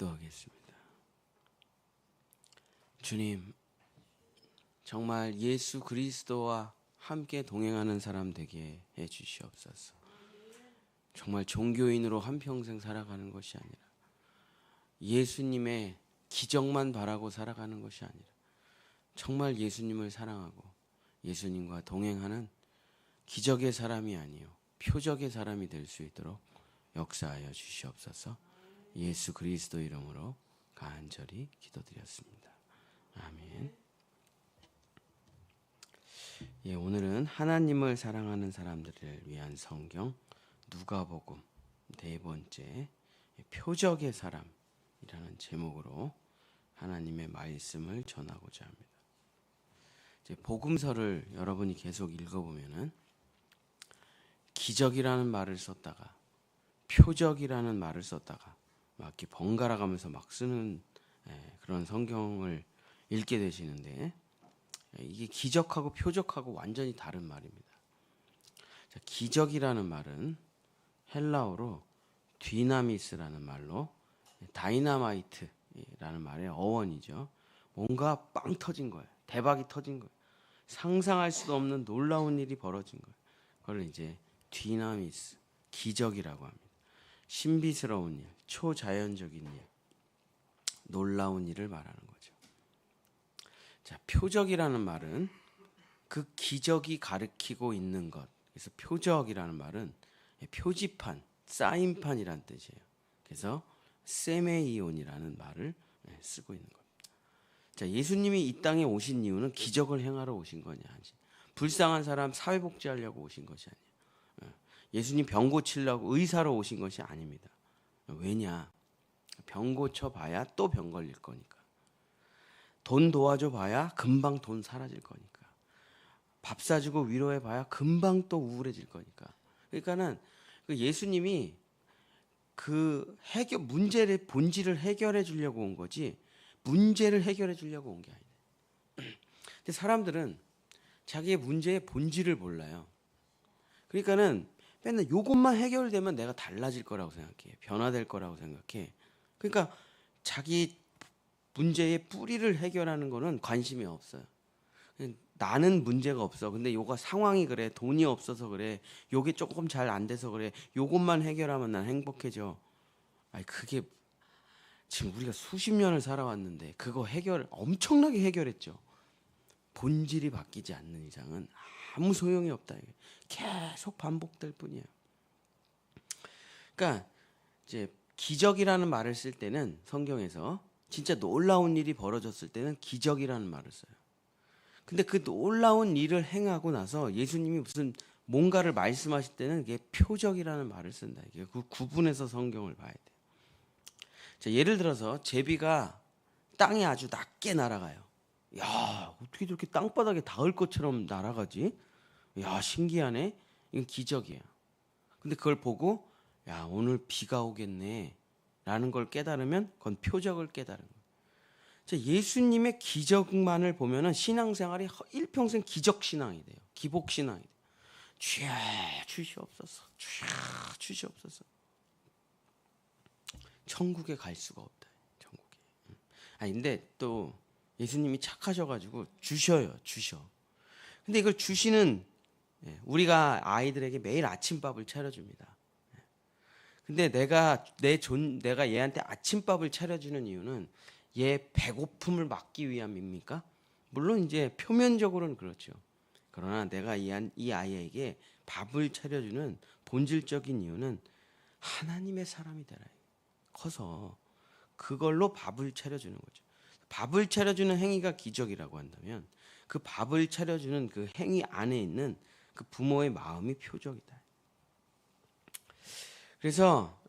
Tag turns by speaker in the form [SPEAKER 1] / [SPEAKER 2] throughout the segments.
[SPEAKER 1] 기도하겠습니다. 주님, 정말 예수 그리스도와 함께 동행하는 사람 되게 해 주시옵소서. 정말 종교인으로 한평생 살아가는 것이 아니라 예수님의 기적만 바라고 살아가는 것이 아니라 정말 예수님을 사랑하고 예수님과 동행하는 기적의 사람이 아니요 표적의 사람이 될 수 있도록 역사하여 주시옵소서. 예수 그리스도 이름으로 간절히 기도드렸습니다. 아멘. 예, 오늘은 하나님을 사랑하는 사람들을 위한 성경 누가복음 네 번째 표적의 사람이라는 제목으로 하나님의 말씀을 전하고자 합니다. 이제 복음서를 여러분이 계속 읽어보면은 기적이라는 말을 썼다가 표적이라는 말을 썼다가 막 이렇게 번갈아 가면서 막 쓰는 그런 성경을 읽게 되시는데 이게 기적하고 표적하고 완전히 다른 말입니다. 자, 기적이라는 말은 헬라어로 디나미스라는 말로 다이나마이트라는 말의 어원이죠. 뭔가 빵 터진 거예요. 대박이 터진 거예요. 상상할 수도 없는 놀라운 일이 벌어진 거예요. 그걸 이제 디나미스, 기적이라고 합니다. 신비스러운 일, 초자연적인 일, 놀라운 일을 말하는 거죠. 자, 표적이라는 말은 그 기적이 가리키고 있는 것. 그래서 표적이라는 말은 표지판, 사인판이란 뜻이에요. 그래서 세메이온이라는 말을 쓰고 있는 겁니다. 자, 예수님이 이 땅에 오신 이유는 기적을 행하러 오신 거냐? 불쌍한 사람 사회복지하려고 오신 것이 아니에요. 예수님 병 고치려고 의사로 오신 것이 아닙니다. 왜냐? 병 고쳐봐야 또 병 걸릴 거니까. 돈 도와줘 봐야 금방 돈 사라질 거니까. 밥 사주고 위로해 봐야 금방 또 우울해질 거니까. 그러니까는 예수님이 그 문제를 본질을 해결해 주려고 온 거지 문제를 해결해 주려고 온 게 아니에요. 근데 사람들은 자기의 문제의 본질을 몰라요. 그러니까는 맨날 요것만 해결되면 내가 달라질 거라고 생각해. 변화될 거라고 생각해. 그러니까 자기 문제의 뿌리를 해결하는 거는 관심이 없어요. 나는 문제가 없어. 근데 요거 상황이 그래. 돈이 없어서 그래. 요게 조금 잘 안 돼서 그래. 요것만 해결하면 난 행복해져. 아니 그게 지금 우리가 수십 년을 살아왔는데 그거 엄청나게 해결했죠. 본질이 바뀌지 않는 이상은 아무 소용이 없다. 계속 반복될 뿐이에요. 그러니까 이제 기적이라는 말을 쓸 때는 성경에서 진짜 놀라운 일이 벌어졌을 때는 기적이라는 말을 써요. 근데 그 놀라운 일을 행하고 나서 예수님이 무슨 뭔가를 말씀하실 때는 이게 표적이라는 말을 쓴다. 이게 그 구분해서 성경을 봐야 돼요. 자, 예를 들어서 제비가 땅에 아주 낮게 날아가요. 야, 어떻게 저렇게 땅바닥에 닿을 것처럼 날아가지? 야, 신기하네. 이건 기적이야. 근데 그걸 보고 야, 오늘 비가 오겠네 라는 걸 깨달으면 그건 표적을 깨달은 거예요. 자, 예수님의 기적만을 보면은 신앙생활이 일평생 기적신앙이 돼요. 기복신앙이 돼요. 주여 주시옵소서. 주여 주시옵소서. 천국에 갈 수가 없다. 천국에. 아니 근데 또 예수님이 착하셔가지고 주셔요. 근데 이걸 주시는 우리가 아이들에게 매일 아침밥을 차려줍니다. 근데 내가 얘한테 아침밥을 차려주는 이유는 얘 배고픔을 막기 위함입니까? 물론 이제 표면적으로는 그렇죠. 그러나 내가 이 아이에게 밥을 차려주는 본질적인 이유는 하나님의 사람이 되라. 커서 그걸로 밥을 차려주는 거죠. 밥을 차려주는 행위가 기적이라고 한다면 그 밥을 차려주는 그 행위 안에 있는 그 부모의 마음이 표적이다. 그래서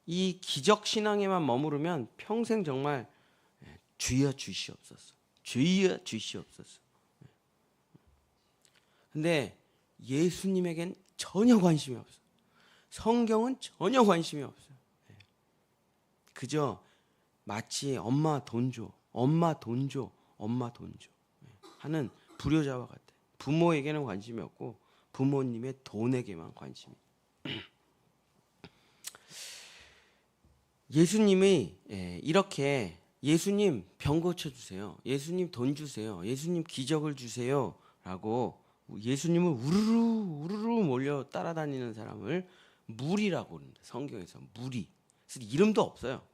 [SPEAKER 1] 이 기적 신앙에만 머무르면 평생 정말 주여 주시옵소서. 주여 주시옵소서. 근데 예수님에겐 전혀 관심이 없어요. 성경은 전혀 관심이 없어요. 그저 마치 엄마 돈 줘, 엄마 돈 줘, 엄마 돈 줘 하는 불효자와 같아. 부모에게는 관심이 없고 부모님의 돈에게만 관심이. 예수님이 이렇게 예수님 병 고쳐주세요. 예수님 돈 주세요. 예수님 기적을 주세요. 라고 예수님을 우르르 우르르 몰려 따라다니는 사람을 무리라고 그럽니다. 성경에서 무리. 그래서 이름도 없어요.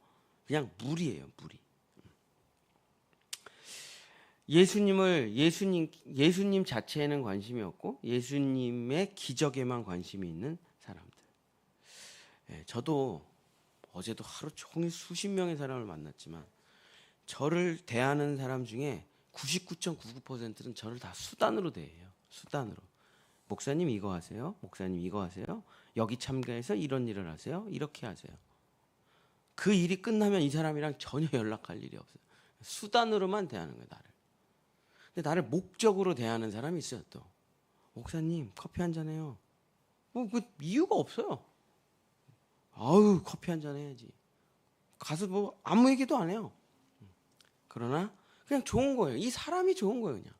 [SPEAKER 1] 그냥 무리예요. 무리. 예수님 자체에는 관심이 없고 예수님의 기적에만 관심이 있는 사람들. 저도 어제도 하루 종일 수십 명의 사람을 만났지만 저를 대하는 사람 중에 99.99%는 저를 다 수단으로 대해요. 수단으로. 목사님 이거 하세요. 목사님 이거 하세요. 여기 참가해서 이런 일을 하세요. 이렇게 하세요. 그 일이 끝나면 이 사람이랑 전혀 연락할 일이 없어요. 수단으로만 대하는 거예요. 나를. 근데 나를 목적으로 대하는 사람이 있어요. 또 목사님 커피 한 잔 해요. 그 이유가 없어요. 아유 커피 한 잔 해야지. 가서 뭐 아무 얘기도 안 해요. 그러나 그냥 좋은 거예요. 이 사람이 좋은 거예요. 그냥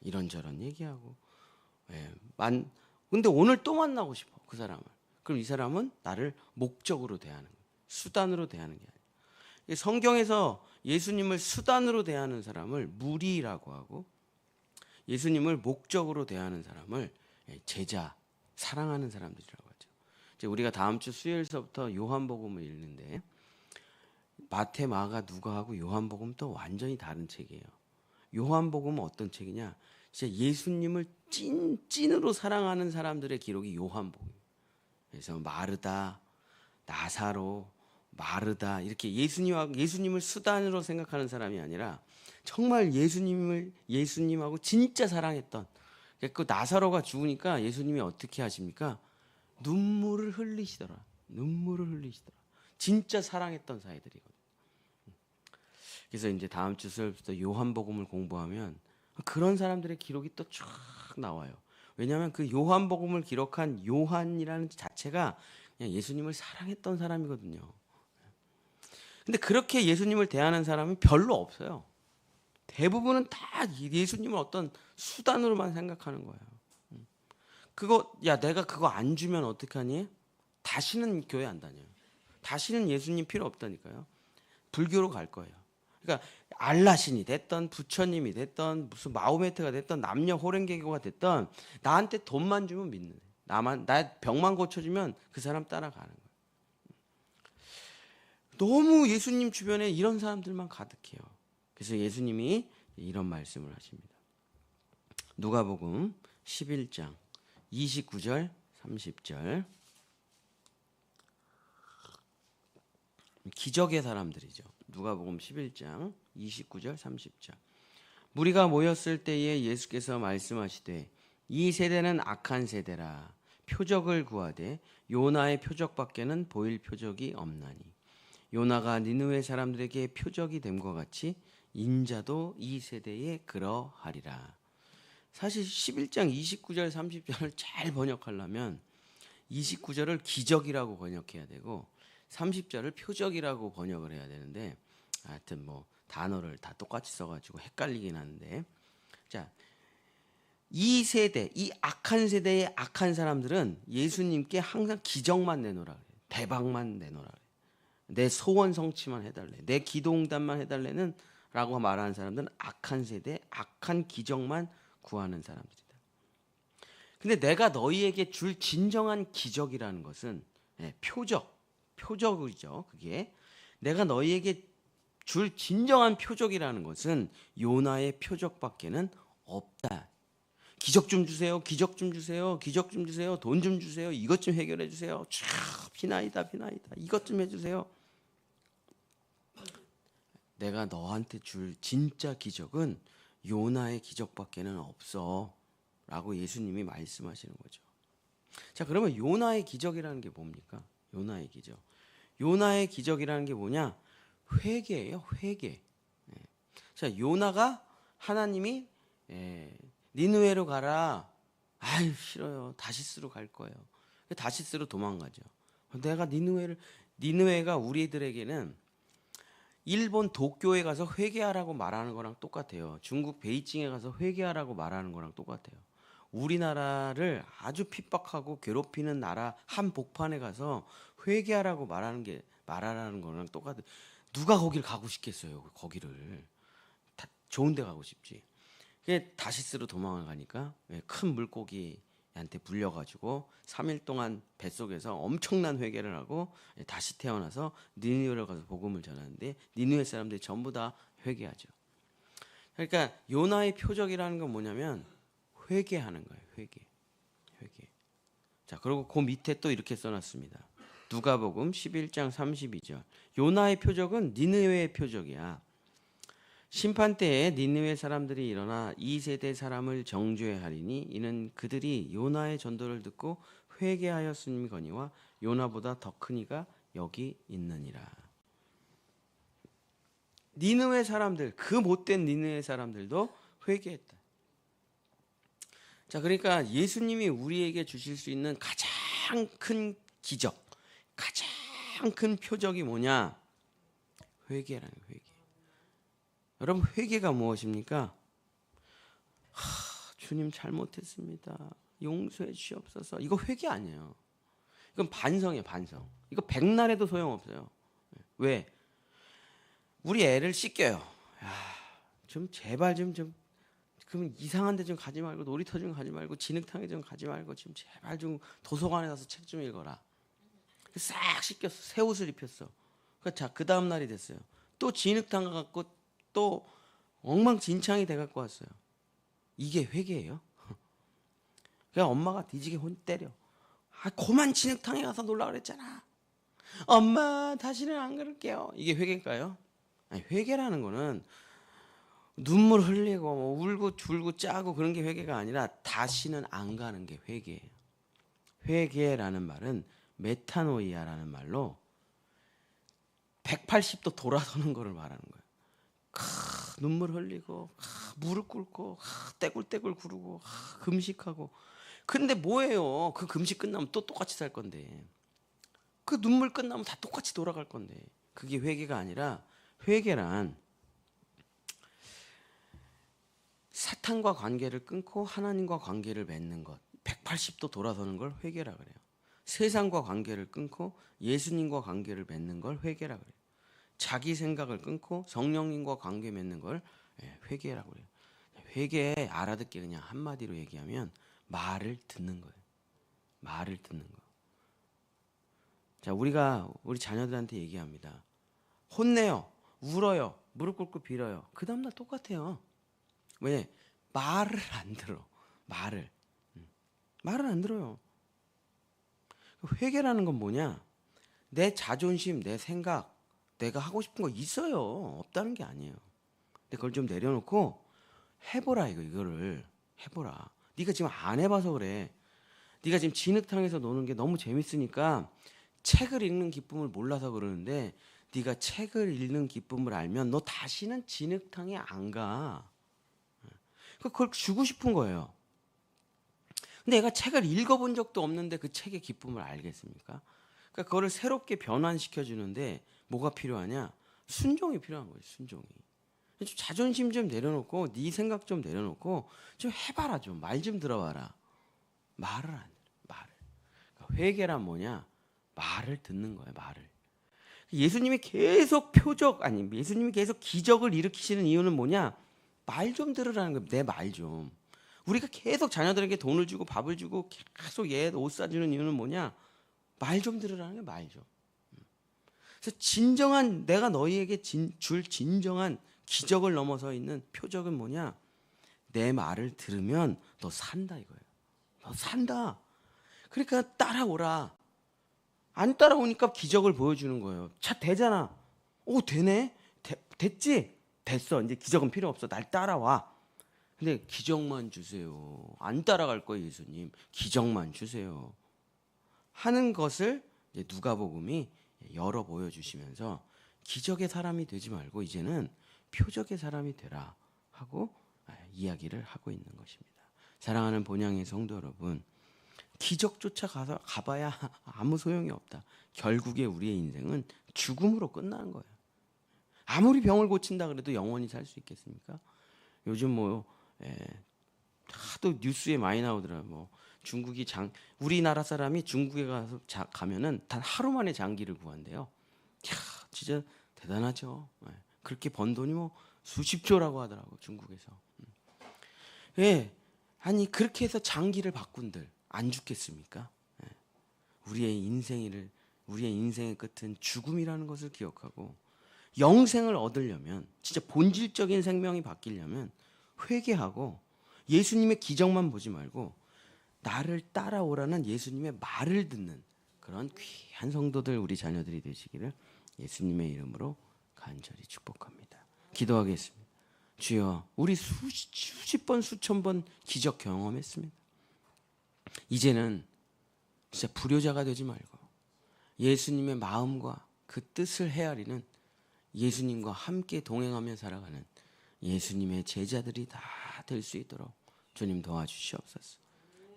[SPEAKER 1] 이런저런 얘기하고. 근데 오늘 또 만나고 싶어 그 사람을. 그럼 이 사람은 나를 목적으로 대하는 거예요. 수단으로 대하는 게 아니에요. 성경에서 예수님을 수단으로 대하는 사람을 무리라고 하고 예수님을 목적으로 대하는 사람을 제자, 사랑하는 사람들이라고 하죠. 이제 우리가 다음 주 수요일서부터 요한복음을 읽는데 마태, 마가, 누가하고 요한복음 또 완전히 다른 책이에요. 요한복음은 어떤 책이냐? 진짜 예수님을 찐으로 사랑하는 사람들의 기록이 요한복음이에요. 그래서 마르다, 나사로, 마르다 이렇게 예수님을 수단으로 생각하는 사람이 아니라 정말 예수님하고 진짜 사랑했던 그 나사로가 죽으니까 예수님이 어떻게 하십니까? 눈물을 흘리시더라. 진짜 사랑했던 사이들이거든요. 그래서 이제 다음 주 수요일부터 요한복음을 공부하면 그런 사람들의 기록이 또 쫙 나와요. 왜냐하면 그 요한복음을 기록한 요한이라는 자체가 그냥 예수님을 사랑했던 사람이거든요. 근데 그렇게 예수님을 대하는 사람은 별로 없어요. 대부분은 다 예수님을 어떤 수단으로만 생각하는 거예요. 내가 그거 안 주면 어떡하니? 다시는 교회 안 다녀요. 다시는 예수님 필요 없다니까요. 불교로 갈 거예요. 그러니까 알라신이 됐던 부처님이 됐던 무슨 마호메트가 됐던 남녀 호랭개교가 됐던 나한테 돈만 주면 믿는 거예요. 나 병만 고쳐주면 그 사람 따라가는 거예요. 너무 예수님 주변에 이런 사람들만 가득해요. 그래서 예수님이 이런 말씀을 하십니다. 누가복음 11장 29절 30절 기적의 사람들이죠. 누가복음 11장 29절 30절 무리가 모였을 때에 예수께서 말씀하시되 이 세대는 악한 세대라 표적을 구하되 요나의 표적밖에는 보일 표적이 없나니 요나가 니느웨 사람들에게 표적이 됨과 같이 인자도 이 세대에 그러하리라. 사실 11장 29절 30절을 잘 번역하려면 29절을 기적이라고 번역해야 되고 30절을 표적이라고 번역을 해야 되는데 하여튼 뭐 단어를 다 똑같이 써가지고 헷갈리긴 하는데 자, 이 세대, 이 악한 세대의 악한 사람들은 예수님께 항상 기적만 내놓으라 그래요. 대박만 내놓으라 그래요. 내 소원 성취만 해달래. 내 기도응답만 해달래는 라고 말하는 사람들은 악한 세대, 악한 기적만 구하는 사람들이다. 근데 내가 너희에게 줄 진정한 기적이라는 것은 표적이죠. 그게 내가 너희에게 줄 진정한 표적이라는 것은 요나의 표적밖에는 없다. 기적 좀 주세요. 기적 좀 주세요. 기적 좀 주세요. 돈 좀 주세요. 이것 좀 해결해 주세요. 비나이다. 이것 좀 해주세요. 내가 너한테 줄 진짜 기적은 요나의 기적밖에는 없어 라고 예수님이 말씀하시는 거죠. 자, 그러면 요나의 기적이라는 게 뭡니까? 요나의 기적. 요나의 기적이라는 게 뭐냐? 회개예요. 회개. 자, 요나가 하나님이 니느웨로 가라. 아유 싫어요. 다시스로 갈 거예요. 다시스로 도망가죠. 내가 니느웨가 우리들에게는 일본 도쿄에 가서 회개하라고 말하는 거랑 똑같아요. 중국 베이징에 가서 회개하라고 말하는 거랑 똑같아요. 우리나라를 아주 핍박하고 괴롭히는 나라 한복판에 가서 회개하라고 말하는 게 말하라는 거랑 똑같아. 누가 거길 가고 싶겠어요? 거기를 다 좋은 데 가고 싶지. 그게 다시스로 도망을 가니까 큰 물고기한테 물려가지고 3일 동안 뱃속에서 엄청난 회개를 하고 다시 태어나서 니느웨로 가서 복음을 전하는데 니느웨 사람들이 전부 다 회개하죠. 그러니까 요나의 표적이라는 건 뭐냐면 회개하는 거예요. 회개. 자, 그리고 그 밑에 또 이렇게 써놨습니다. 누가복음 11장 32절. 요나의 표적은 니느웨의 표적이야. 심판 때에 니느웨 사람들이 일어나 이 세대 사람을 정죄하리니 이는 그들이 요나의 전도를 듣고 회개하였음이거니와 요나보다 더 큰 이가 여기 있느니라. 니느웨 사람들, 그 못된 니느웨 사람들도 회개했다. 자, 그러니까 예수님이 우리에게 주실 수 있는 가장 큰 기적, 가장 큰 표적이 뭐냐? 회개라는 회개. 여러분, 회개가 무엇입니까? 주님 잘못했습니다. 용서해 주시옵소서. 이거 회개 아니에요. 이건 반성이에요, 반성. 이거 백날 해도 소용없어요. 왜? 우리 애를 씻겨요. 야, 좀 제발 좀 그러면 이상한 데 좀 가지 말고 놀이터 좀 가지 말고 진흙탕에 좀 가지 말고 지금 제발 좀 도서관에 가서 책 좀 읽어라. 싹 씻겼어. 새 옷을 입혔어. 자, 그 다음 날이 됐어요. 또 진흙탕 가갖고 또 엉망진창이 돼갖고 왔어요. 이게 회개예요? 그냥 엄마가 뒤지게 때려. 그만 진흙탕에 가서 놀라 그랬잖아. 엄마 다시는 안 그럴게요. 이게 회개일까요? 아니, 회개라는 거는 눈물 흘리고 뭐 울고 줄고 짜고 그런 게 회개가 아니라 다시는 안 가는 게 회개예요. 회개라는 말은 메타노이아라는 말로 180도 돌아서는 거를 말하는 거예요. 눈물 흘리고 무릎 꿇고 떼굴떼굴 구르고 금식하고. 근데 뭐예요? 그 금식 끝나면 또 똑같이 살 건데, 그 눈물 끝나면 다 똑같이 돌아갈 건데, 그게 회개가 아니라, 회개란 사탄과 관계를 끊고 하나님과 관계를 맺는 것, 180도 돌아서는 걸 회개라 그래요. 세상과 관계를 끊고 예수님과 관계를 맺는 걸 회개라 그래요. 자기 생각을 끊고 성령님과 관계 맺는 걸 회개라고 그래요. 회개 알아듣기 그냥 한마디로 얘기하면 말을 듣는 거예요. 말을 듣는 거. 자, 우리가 우리 자녀들한테 얘기합니다. 혼내요. 울어요. 무릎 꿇고 빌어요. 그 다음날 똑같아요. 왜? 말을 안 들어. 말을 안 들어요. 회개라는 건 뭐냐? 내 자존심, 내 생각, 내가 하고 싶은 거 있어요. 없다는 게 아니에요. 근데 그걸 좀 내려놓고 해보라. 이거를 해보라. 네가 지금 안 해봐서 그래. 네가 지금 진흙탕에서 노는 게 너무 재밌으니까 책을 읽는 기쁨을 몰라서 그러는데, 네가 책을 읽는 기쁨을 알면 너 다시는 진흙탕에 안 가. 그걸 주고 싶은 거예요. 근데 얘가 책을 읽어본 적도 없는데 그 책의 기쁨을 알겠습니까? 그러니까 그거를 새롭게 변환시켜 주는데 뭐가 필요하냐? 순종이 필요한 거예요. 순종이. 좀 자존심 좀 내려놓고 네 생각 좀 내려놓고 좀 해봐라. 좀 말 좀 들어봐라. 말을 안 들어. 말을. 그러니까 회개란 뭐냐? 말을 듣는 거예요. 말을. 예수님이 계속 예수님이 계속 기적을 일으키시는 이유는 뭐냐? 말 좀 들으라는 거예요. 내 말 좀. 우리가 계속 자녀들에게 돈을 주고 밥을 주고 계속 얘 옷 사주는 이유는 뭐냐? 말 좀 들으라는 거예요. 말 좀. 그래서 진정한 내가 너희에게 줄 진정한 기적을 넘어서 있는 표적은 뭐냐? 내 말을 들으면 너 산다 이거예요. 너 산다. 그러니까 따라오라. 안 따라오니까 기적을 보여주는 거예요. 자, 되잖아. 오, 되네. 됐지? 됐어. 이제 기적은 필요 없어. 날 따라와. 근데 기적만 주세요. 안 따라갈 거예요, 예수님. 기적만 주세요. 하는 것을 이제 누가복음이 열어 보여주시면서 기적의 사람이 되지 말고 이제는 표적의 사람이 되라 하고 이야기를 하고 있는 것입니다. 사랑하는 본향의 성도 여러분, 기적조차 가봐야 아무 소용이 없다. 결국에 우리의 인생은 죽음으로 끝나는 거예요. 아무리 병을 고친다 그래도 영원히 살 수 있겠습니까? 요즘 하도 뉴스에 많이 나오더라고요. 우리나라 사람이 중국에 가면은 단 하루 만에 장기를 구한대요. 진짜 대단하죠. 그렇게 번 돈이 뭐 수십조라고 하더라고, 중국에서. 예, 아니 그렇게 해서 장기를 바꾼들 안 죽겠습니까? 우리의 인생의 끝은 죽음이라는 것을 기억하고 영생을 얻으려면, 진짜 본질적인 생명이 바뀌려면 회개하고 예수님의 기적만 보지 말고 나를 따라오라는 예수님의 말을 듣는 그런 귀한 성도들, 우리 자녀들이 되시기를 예수님의 이름으로 간절히 축복합니다. 기도하겠습니다. 주여, 우리 수십 번 수천 번 기적 경험했습니다. 이제는 진짜 불효자가 되지 말고 예수님의 마음과 그 뜻을 헤아리는, 예수님과 함께 동행하며 살아가는 예수님의 제자들이 다 될 수 있도록 주님 도와주시옵소서.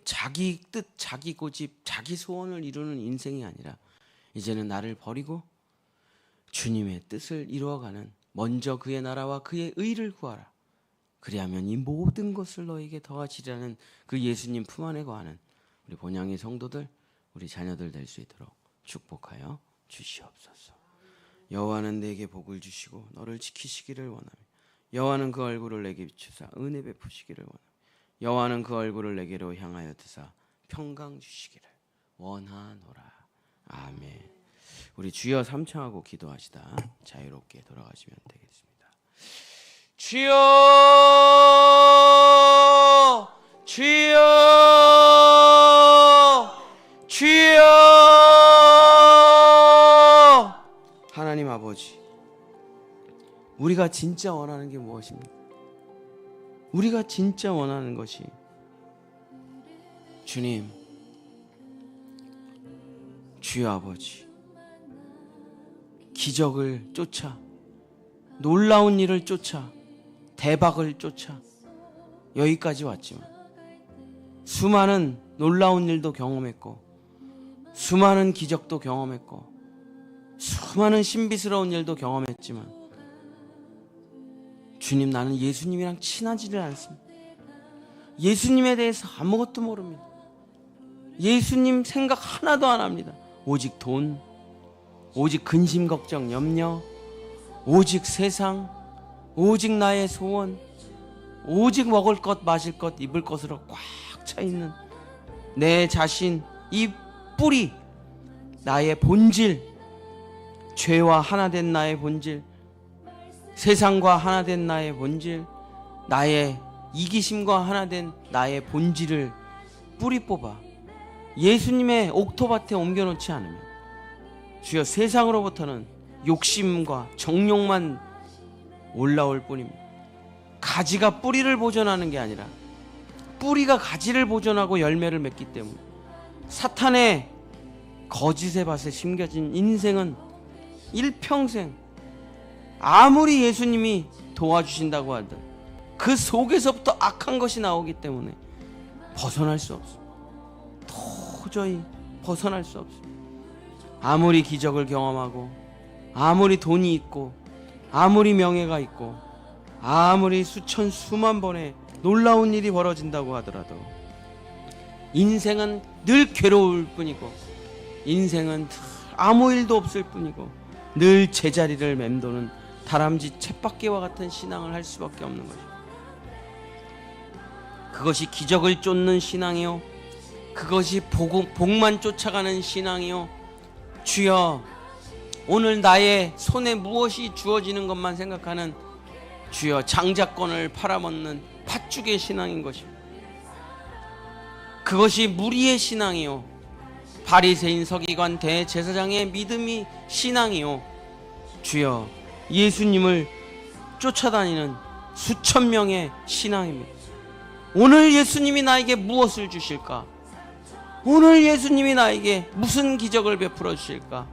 [SPEAKER 1] 자기 뜻, 자기 고집, 자기 소원을 이루는 인생이 아니라 이제는 나를 버리고 주님의 뜻을 이루어가는, 먼저 그의 나라와 그의 의를 구하라. 그리하면 이 모든 것을 너에게 더하시리라는 그 예수님 품 안에 거하는 우리 본향의 성도들, 우리 자녀들 될 수 있도록 축복하여 주시옵소서. 여호와는 내게 복을 주시고 너를 지키시기를 원하며 여호와는 그 얼굴을 내게 비추사 은혜 베푸시기를 원하며 여호와는 그 얼굴을 내게로 향하여 드사 평강 주시기를 원하노라. 아멘. 우리 주여 삼창하고 기도하시다 자유롭게 돌아가시면 되겠습니다. 주여, 주여, 주여. 하나님 아버지, 우리가 진짜 원하는 게 무엇입니까? 우리가 진짜 원하는 것이, 주님, 주여 아버지, 기적을 쫓아, 놀라운 일을 쫓아, 대박을 쫓아 여기까지 왔지만 수많은 놀라운 일도 경험했고 수많은 기적도 경험했고 수많은 신비스러운 일도 경험했지만 주님, 나는 예수님이랑 친하지를 않습니다. 예수님에 대해서 아무것도 모릅니다. 예수님 생각 하나도 안 합니다. 오직 돈, 오직 근심 걱정 염려, 오직 세상, 오직 나의 소원, 오직 먹을 것 마실 것 입을 것으로 꽉 차 있는 내 자신, 이 뿌리, 나의 본질, 죄와 하나 된 나의 본질, 세상과 하나 된 나의 본질, 나의 이기심과 하나 된 나의 본질을 뿌리 뽑아 예수님의 옥토밭에 옮겨놓지 않으면 주여 세상으로부터는 욕심과 정욕만 올라올 뿐입니다. 가지가 뿌리를 보존하는 게 아니라 뿌리가 가지를 보존하고 열매를 맺기 때문에 사탄의 거짓의 밭에 심겨진 인생은 일평생 아무리 예수님이 도와주신다고 하든 그 속에서부터 악한 것이 나오기 때문에 벗어날 수 없습니다. 도저히 벗어날 수 없습니다. 아무리 기적을 경험하고 아무리 돈이 있고 아무리 명예가 있고 아무리 수천 수만 번의 놀라운 일이 벌어진다고 하더라도 인생은 늘 괴로울 뿐이고 인생은 아무 일도 없을 뿐이고 늘 제자리를 맴도는 다람쥐 쳇바퀴와 같은 신앙을 할 수밖에 없는 것입니다. 그것이 기적을 쫓는 신앙이요, 그것이 복만 쫓아가는 신앙이요. 주여, 오늘 나의 손에 무엇이 주어지는 것만 생각하는 주여 장자권을 팔아먹는 팥죽의 신앙인 것입니다. 그것이 무리의 신앙이요, 바리새인 서기관 대제사장의 믿음이 신앙이요. 주여, 예수님을 쫓아다니는 수천 명의 신앙입니다. 오늘 예수님이 나에게 무엇을 주실까? 오늘 예수님이 나에게 무슨 기적을 베풀어 주실까?